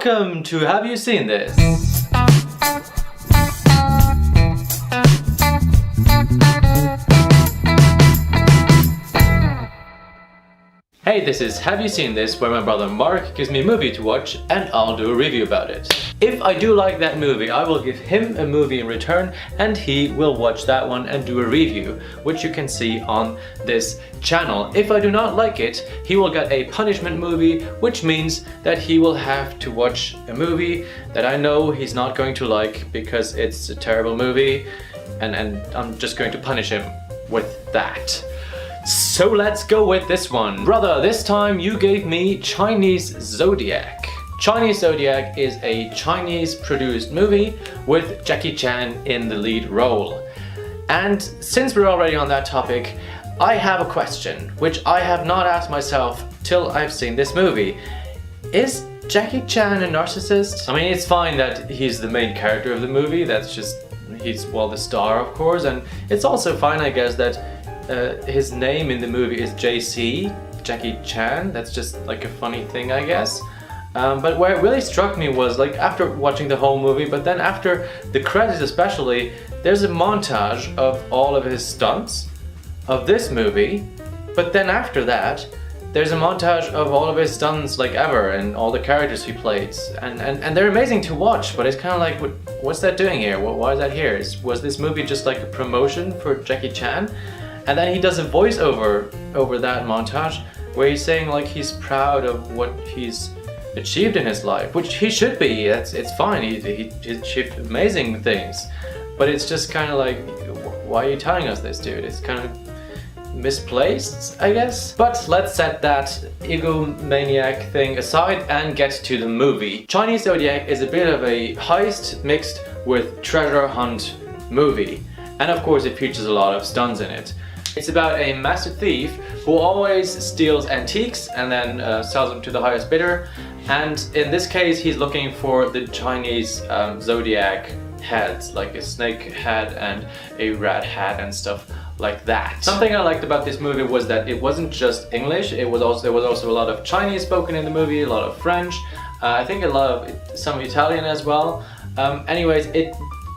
Welcome to Have You Seen This? Hey, this is Have You Seen This, where my brother Mark gives me a movie to watch and I'll do a review about it. If I do like that movie, I will give him a movie in return and he will watch that one and do a review, which you can see on this channel. If I do not like it, he will get a punishment movie, which means that he will have to watch a movie that I know he's not going to like because it's a terrible movie, and I'm just going to punish him with that. So let's go with this one. Brother, this time you gave me Chinese Zodiac. Chinese Zodiac is a Chinese produced movie with Jackie Chan in the lead role. And since we're already on that topic, I have a question, which I have not asked myself till I've seen this movie. Is Jackie Chan a narcissist? I mean, it's fine that he's the main character of the movie, he's the star of course, and it's also fine I guess that his name in the movie is JC, Jackie Chan. That's just like a funny thing, I guess. But where it really struck me was like after watching the whole movie, but then after the credits especially, there's a montage of all of his stunts of this movie. But then after that, there's a montage of all of his stunts like ever and all the characters he plays. And they're amazing to watch, but it's kind of like, what's that doing here? Why is that here? Was this movie just like a promotion for Jackie Chan? And then he does a voiceover over that montage where he's saying like he's proud of what he's achieved in his life, which he should be. It's fine. He achieved amazing things, but it's just kind of like, why are you telling us this, dude? It's kind of misplaced, I guess. But let's set that egomaniac thing aside and get to the movie. Chinese Zodiac is a bit of a heist mixed with treasure hunt movie, and of course it features a lot of stunts in it. It's about a master thief who always steals antiques and then sells them to the highest bidder. And in this case, he's looking for the Chinese zodiac heads, like a snake head and a rat head and stuff like that. Something I liked about this movie was that it wasn't just English. There was also a lot of Chinese spoken in the movie, a lot of French. I think some Italian as well. Anyways,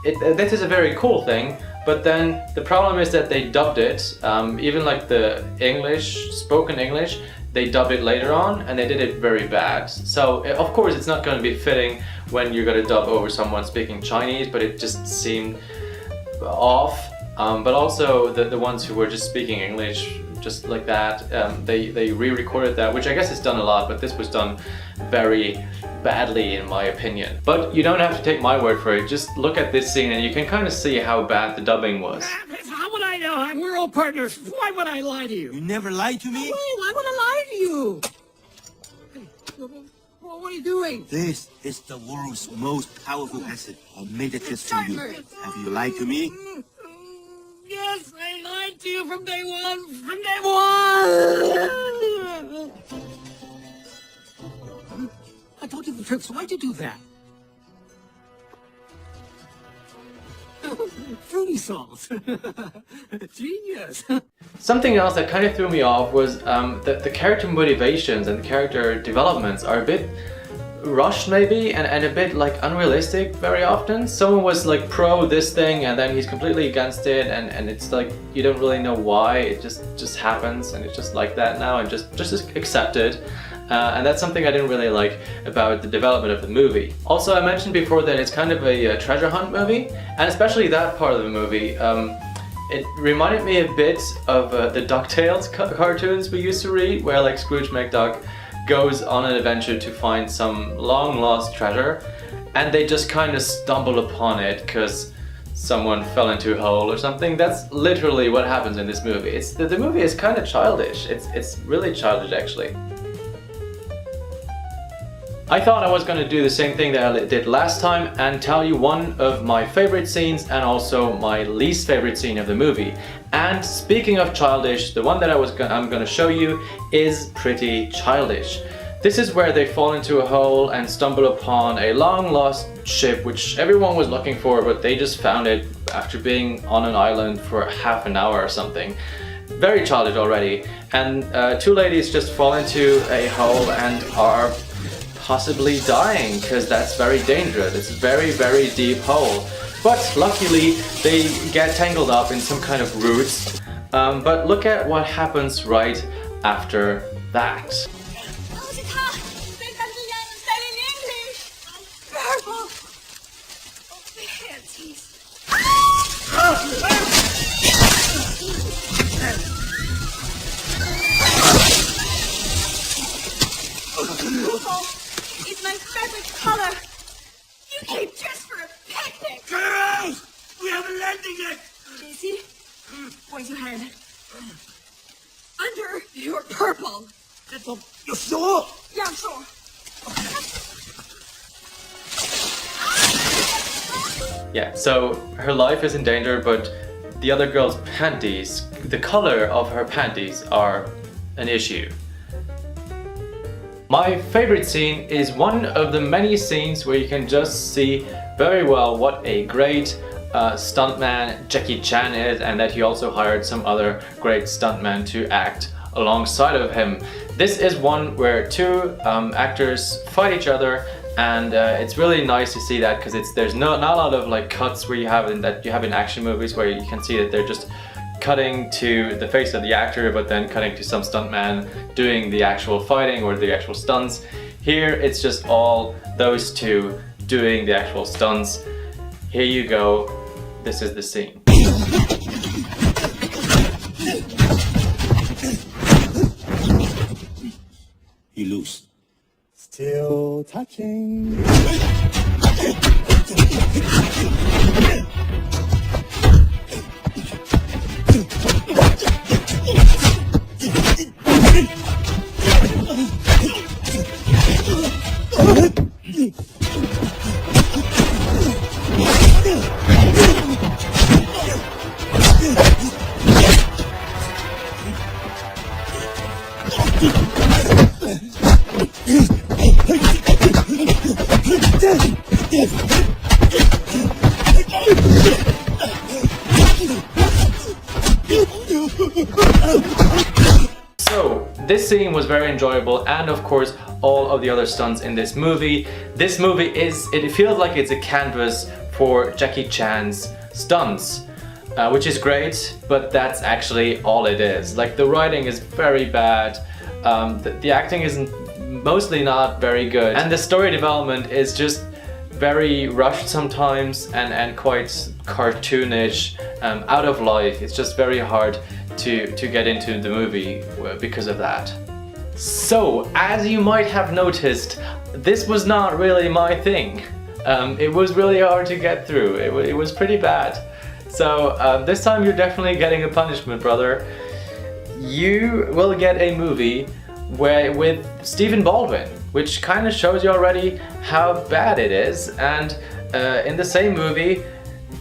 this is a very cool thing. But then the problem is that they dubbed it, even like the spoken English, they dubbed it later on and they did it very bad. So of course it's not going to be fitting when you're going to dub over someone speaking Chinese, but it just seemed off. But also the ones who were just speaking English just like that, they re-recorded that, which I guess is done a lot, but this was done very badly in my opinion. But you don't have to take my word for it, just look at this scene and you can kind of see how bad the dubbing was. How would I know? We're all partners. Why would I lie to you? You never lied to me? Why would I lie to you? What are you doing? This is the world's most powerful asset. I made a test for you. Have you lied to me? Yes, I lied to you from day one. From day one! I told you the truth, so why'd you do that? Fruity sauce. Genius. Something else that kind of threw me off was that the character motivations and the character developments are a bit rushed maybe and a bit like unrealistic very often. Someone was like pro this thing and then he's completely against it and it's like you don't really know why. It just happens and it's just like that now and just accept it. And that's something I didn't really like about the development of the movie. Also, I mentioned before that it's kind of a treasure hunt movie, and especially that part of the movie, it reminded me a bit of the DuckTales cartoons we used to read, where like Scrooge McDuck goes on an adventure to find some long lost treasure, and they just kind of stumble upon it because someone fell into a hole or something. That's literally what happens in this movie. The movie is kind of childish. It's really childish actually. I thought I was going to do the same thing that I did last time and tell you one of my favorite scenes and also my least favorite scene of the movie. And speaking of childish, the one that I'm going to show you is pretty childish. This is where they fall into a hole and stumble upon a long lost ship which everyone was looking for, but they just found it after being on an island for half an hour or something. Very childish already. And two ladies just fall into a hole and are possibly dying, because that's very dangerous. It's a very, very deep hole. But luckily, they get tangled up in some kind of roots. But look at what happens right after that. Purple. Oh, panties. Purple is my favorite color. You came just for a picnic. Girls! We haven't landed yet! Daisy, point your hand. Under your purple. You're sure? Yeah, I'm sure. Yeah, so her life is in danger, but the other girl's panties, the color of her panties are an issue. My favorite scene is one of the many scenes where you can just see very well what a great stuntman Jackie Chan is, and that he also hired some other great stuntmen to act alongside of him. This is one where two actors fight each other, and it's really nice to see that, because there's not a lot of like cuts where you have in action movies where you can see that they're just cutting to the face of the actor but then cutting to some stuntman doing the actual fighting or the actual stunts. Here it's just all those two doing the actual stunts. Here you go. This is the scene. You lose. Still touching. So, this scene was very enjoyable, and of course all of the other stunts in this movie. This movie it feels like it's a canvas for Jackie Chan's stunts, which is great, but that's actually all it is. Like, the writing is very bad, the acting is mostly not very good, and the story development is just very rushed sometimes and quite cartoonish, out of life. It's just very hard to get into the movie because of that. So, as you might have noticed, this was not really my thing. It was really hard to get through. It was pretty bad. So this time you're definitely getting a punishment, brother. You will get a movie with Stephen Baldwin, which kind of shows you already how bad it is. And in the same movie,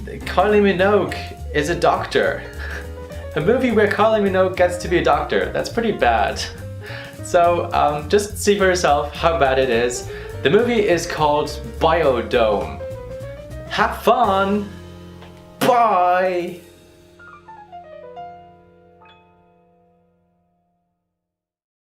Kylie Minogue is a doctor. A movie where Kylie Minogue gets to be a doctor. That's pretty bad. So just see for yourself how bad it is. The movie is called Biodome. Have fun! Bye!